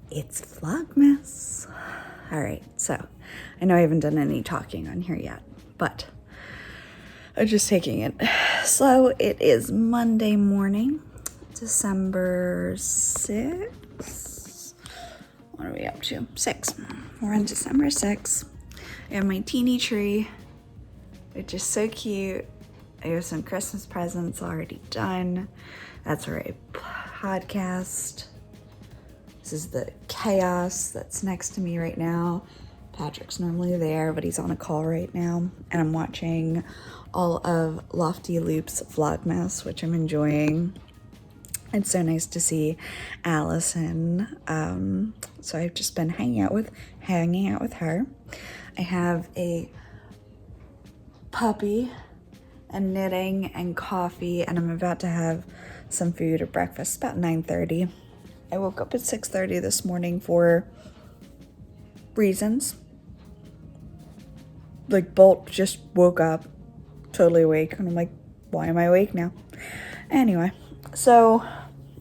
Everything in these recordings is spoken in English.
It's Vlogmas. All right, so I know I haven't done any talking on here yet, but I'm just taking it slow. It is Monday morning, December 6th. What are we up to? 6. We're on December 6th. I have my teeny tree, which is so cute. I have some Christmas presents already done. That's where I podcast. This is the chaos that's next to me right now. Patrick's normally there, but he's on a call right now. And I'm watching all of Lofty Loop's Vlogmas, which I'm enjoying. It's so nice to see Allison. So I've just been hanging out with her. I have a puppy and knitting and coffee, and I'm about to have some food or breakfast about 9:30. I woke up at 6:30 this morning for reasons. Like, Bolt just woke up totally awake, and I'm like, why am I awake now? Anyway, so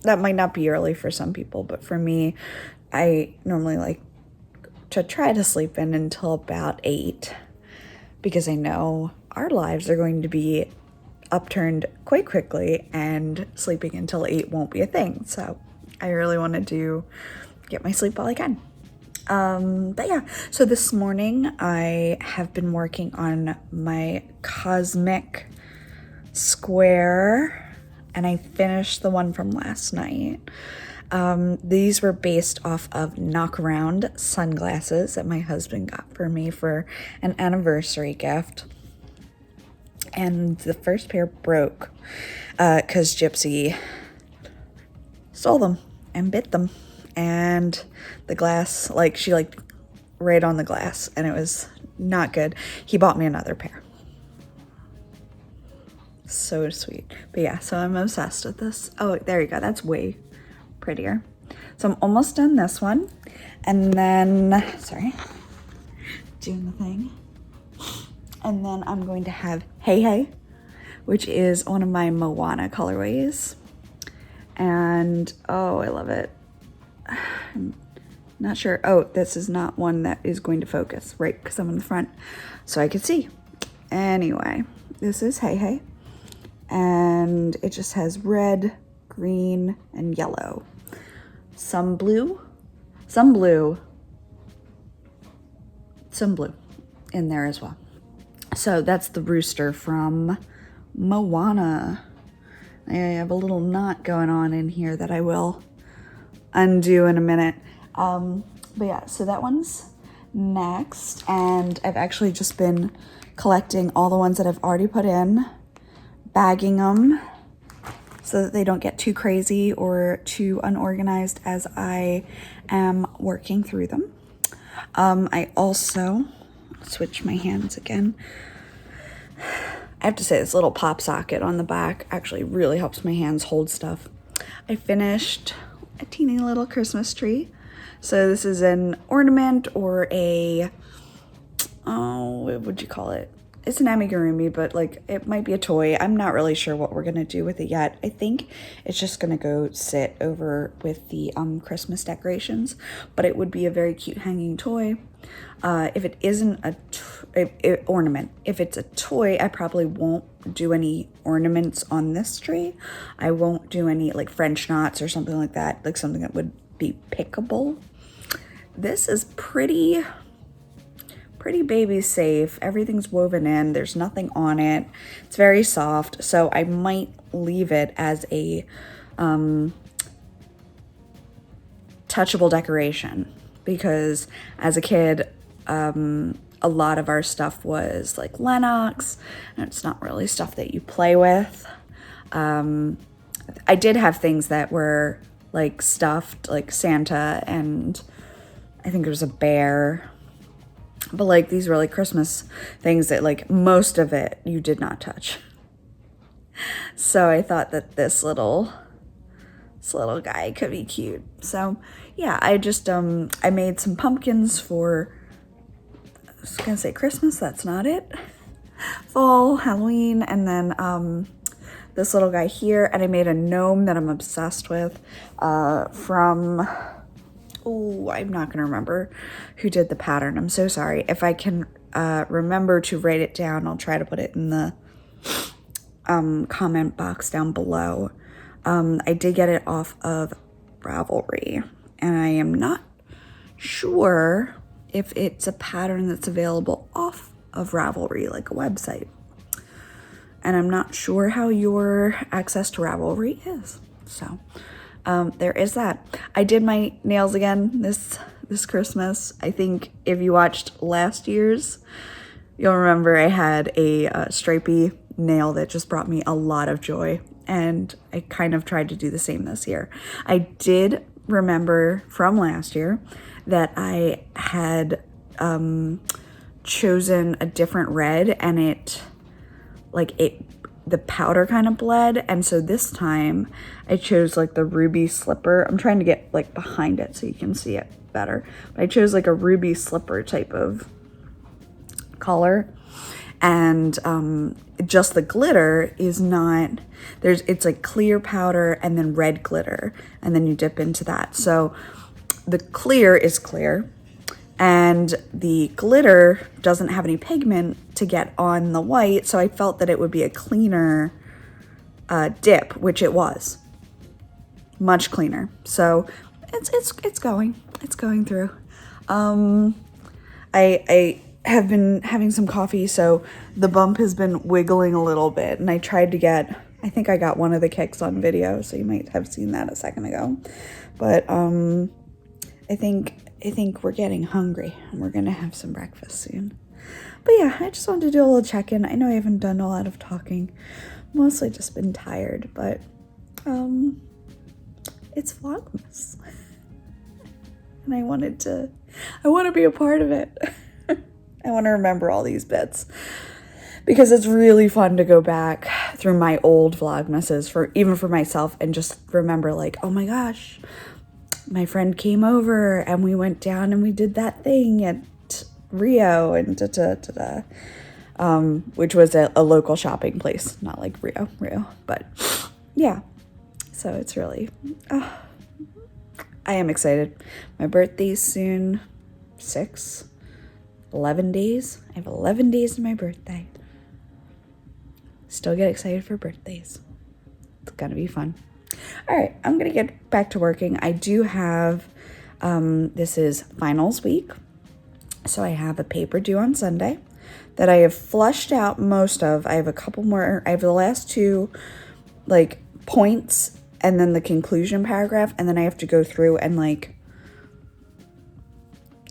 that might not be early for some people, but for me, I normally like to try to sleep in until about 8 because I know our lives are going to be upturned quite quickly and sleeping until 8 won't be a thing. So I really want to get my sleep while I can. But yeah, so this morning I have been working on my cosmic square, and I finished the one from last night. These were based off of KNOCKAROUND sunglasses that my husband got for me for an anniversary gift. And the first pair broke because Gypsy stole them and bit them. And the glass, she right on the glass, and it was not good. He bought me another pair. So sweet. But yeah, so I'm obsessed with this. Oh, there you go. That's way prettier. So I'm almost done this one. And then, sorry, doing the thing. And then I'm going to have Hey Hey, which is one of my Moana colorways. And, oh, I love it. I'm not sure. Oh, this is not one that is going to focus, right? Because I'm in the front, so I could see. Anyway, this is Hey Hey. And it just has red, green, and yellow. Some blue in there as well. So that's the rooster from Moana. I have a little knot going on in here that I will undo in a minute. But yeah, so that one's next. And I've actually just been collecting all the ones that I've already put in, bagging them so that they don't get too crazy or too unorganized as I am working through them. I also switch my hands again. I have to say, this little pop socket on the back actually really helps my hands hold stuff. I finished a teeny little Christmas tree. So this is an ornament or a, what would you call it? It's an amigurumi, but it might be a toy. I'm not really sure what we're gonna do with it yet. I think it's just gonna go sit over with the Christmas decorations, but it would be a very cute hanging toy. If it isn't a ornament, if it's a toy, I probably won't do any ornaments on this tree. I won't do any French knots or something like that, something that would be pickable. This is pretty baby safe. Everything's woven in. There's nothing on it. It's very soft, so I might leave it as a touchable decoration, because as a kid, a lot of our stuff was Lennox, and it's not really stuff that you play with. I did have things that were stuffed, Santa, and I think there was a bear. But these were Christmas things that most of it you did not touch. So I thought that this little guy could be cute. So yeah, I just I made some pumpkins for, I was gonna say Christmas, that's not it. Fall, Halloween, and then this little guy here, and I made a gnome that I'm obsessed with from, oh, I'm not gonna remember who did the pattern. I'm so sorry. If I can remember to write it down, I'll try to put it in the comment box down below. I did get it off of Ravelry, and I am not sure if it's a pattern that's available off of Ravelry, like a website. And I'm not sure how your access to Ravelry is. So there is that. I did my nails again this Christmas. I think if you watched last year's, you'll remember I had a stripy nail that just brought me a lot of joy. And I kind of tried to do the same this year. I did remember from last year that I had chosen a different red, and the powder kind of bled, and so this time I chose like the ruby slipper. I'm trying to get like behind it so you can see it better. But I chose like a ruby slipper type of color, and just the glitter is not, it's like clear powder and then red glitter, and then you dip into that. So the clear is clear, and the glitter doesn't have any pigment to get on the white, so I felt that it would be a cleaner dip, which it was. Much cleaner. So it's going through. I have been having some coffee, so the bump has been wiggling a little bit, and I tried to get, I think I got one of the kicks on video, so you might have seen that a second ago. But I think we're getting hungry, and we're gonna have some breakfast soon. But yeah, I just wanted to do a little check-in. I know I haven't done a lot of talking, mostly just been tired, but it's Vlogmas, and I want to be a part of it. I want to remember all these bits, because it's really fun to go back through my old Vlogmases, even for myself, and just remember like, oh my gosh, my friend came over and we went down and we did that thing at Rio, and which was a local shopping place, not like Rio, but yeah. So it's really, I am excited. My birthday's soon, 11 days. I have 11 days to my birthday. Still get excited for birthdays. It's gonna be fun. All right, I'm gonna get back to working. I do have, this is finals week, so I have a paper due on Sunday that I have flushed out most of. I have a couple more. I have the last two like points and then the conclusion paragraph, and then I have to go through and like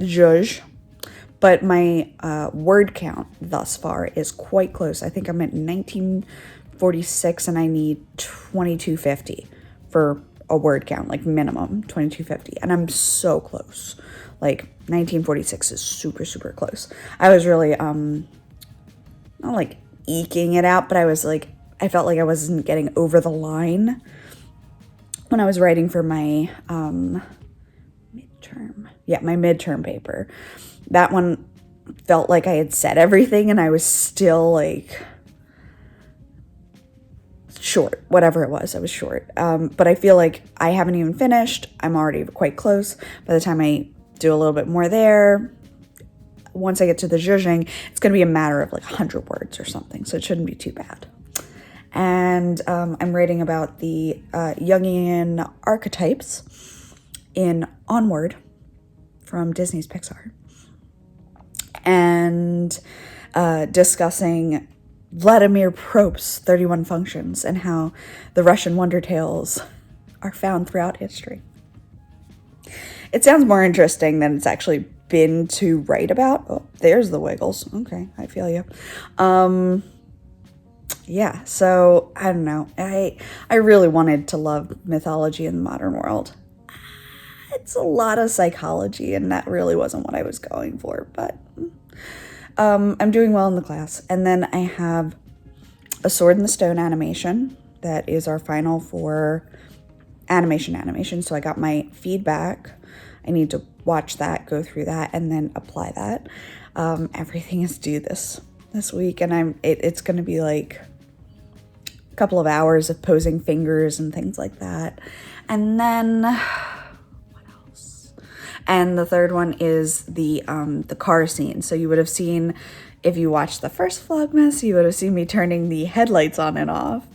judge. But my word count thus far is quite close. I think I'm at 1946 and I need 2250 for a word count, like minimum 2250. And I'm so close. Like 1946 is super, super close. I was really, not like eking it out, but I was like, I felt like I wasn't getting over the line when I was writing for my midterm. Yeah, my midterm paper. That one felt like I had said everything and I was still like short, whatever it was, I was short. But I feel like I haven't even finished. I'm already quite close. By the time I do a little bit more there, once I get to the judging, it's going to be a matter of like 100 words or something. So it shouldn't be too bad. And I'm writing about the Jungian archetypes in Onward from Disney's Pixar. And discussing Vladimir Propst's 31 functions and how the Russian wonder tales are found throughout history. It sounds more interesting than it's actually been to write about. Oh, there's the wiggles. Okay, I feel you. Yeah, so I don't know. I really wanted to love mythology in the modern world. It's a lot of psychology, and that really wasn't what I was going for, but I'm doing well in the class. And then I have a Sword in the Stone animation that is our final for animation. So I got my feedback. I need to watch that, go through that, and then apply that. Everything is due this week, and it's going to be like couple of hours of posing fingers and things like that. And then, what else? And the third one is the car scene. So you would have seen, if you watched the first Vlogmas, you would have seen me turning the headlights on and off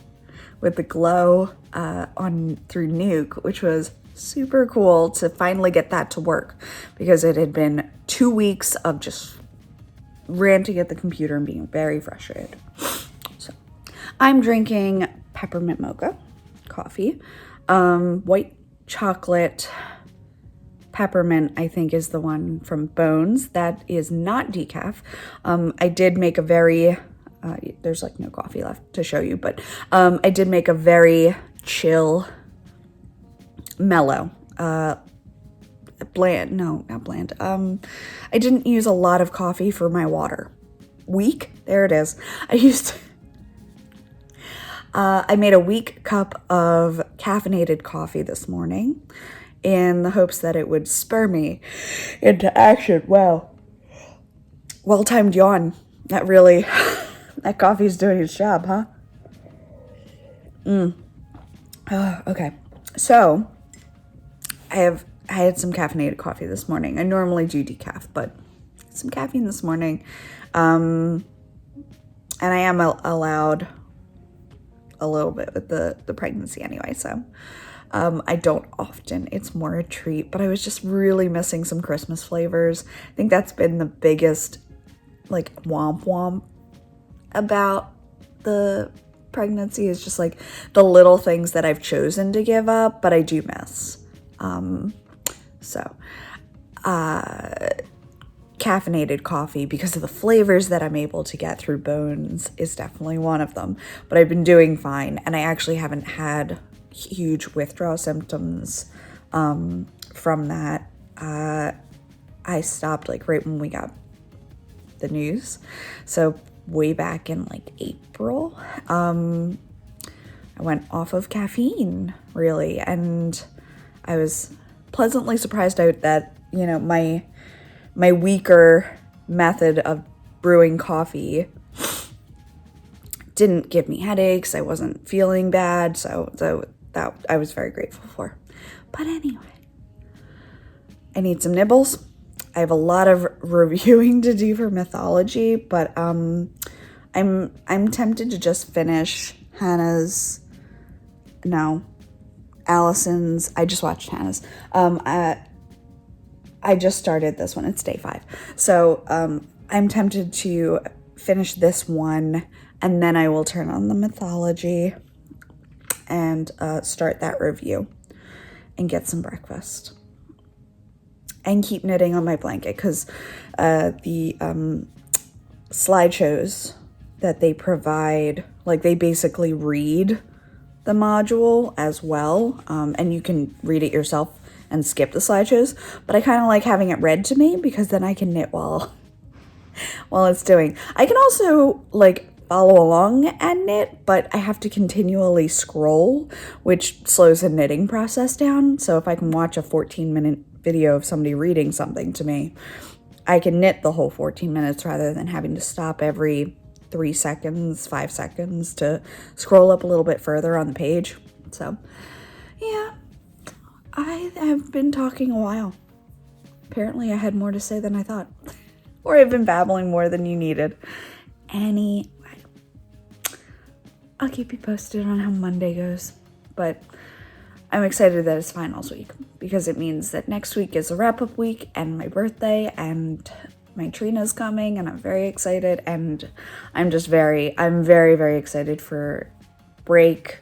with the glow on through Nuke, which was super cool to finally get that to work, because it had been 2 weeks of just ranting at the computer and being very frustrated. So I'm drinking peppermint mocha coffee. White chocolate peppermint, I think, is the one from Bones. That is not decaf. I did make a very, there's like no coffee left to show you, but I did make a very chill, mellow, bland, no, not bland. I didn't use a lot of coffee for my water. Weak, there it is. I made a weak cup of caffeinated coffee this morning in the hopes that it would spur me into action. Wow. Well-timed yawn. That really, that coffee's doing its job, huh? Okay. So, I had some caffeinated coffee this morning. I normally do decaf, but some caffeine this morning. And I am allowed a little bit with the pregnancy anyway, so I don't often. It's more a treat, but I was just really missing some Christmas flavors. I think that's been the biggest, like, womp womp about the pregnancy, is just like the little things that I've chosen to give up, but I do miss. Caffeinated coffee, because of the flavors that I'm able to get through Bones, is definitely one of them. But I've been doing fine, and I actually haven't had huge withdrawal symptoms from that. I stopped like right when we got the news, so way back in like April. I went off of caffeine, really, and I was pleasantly surprised out that, you know, my weaker method of brewing coffee didn't give me headaches. I wasn't feeling bad, so that I was very grateful for. But anyway, I need some nibbles. I have a lot of reviewing to do for Mythology, but I'm tempted to just finish Allison's. I just watched Hannah's. I just started this one. It's day 5. So I'm tempted to finish this one, and then I will turn on the Mythology and start that review and get some breakfast. And keep knitting on my blanket, because the slideshows that they provide, like, they basically read the module as well, and you can read it yourself and skip the slideshows, but I kind of like having it read to me, because then I can knit while it's doing. I can also like follow along and knit, but I have to continually scroll, which slows the knitting process down. So if I can watch a 14-minute video of somebody reading something to me, I can knit the whole 14 minutes rather than having to stop every 3 seconds, 5 seconds to scroll up a little bit further on the page. So yeah, I have been talking a while. Apparently I had more to say than I thought. Or I've been babbling more than you needed. Anyway, I'll keep you posted on how Monday goes. But I'm excited that it's finals week, because it means that next week is a wrap-up week and my birthday, and my Trina's coming, and I'm very excited, and I'm very, very excited for break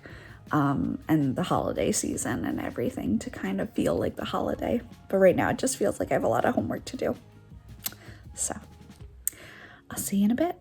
and the holiday season and everything to kind of feel like the holiday. But right now it just feels like I have a lot of homework to do. So I'll see you in a bit.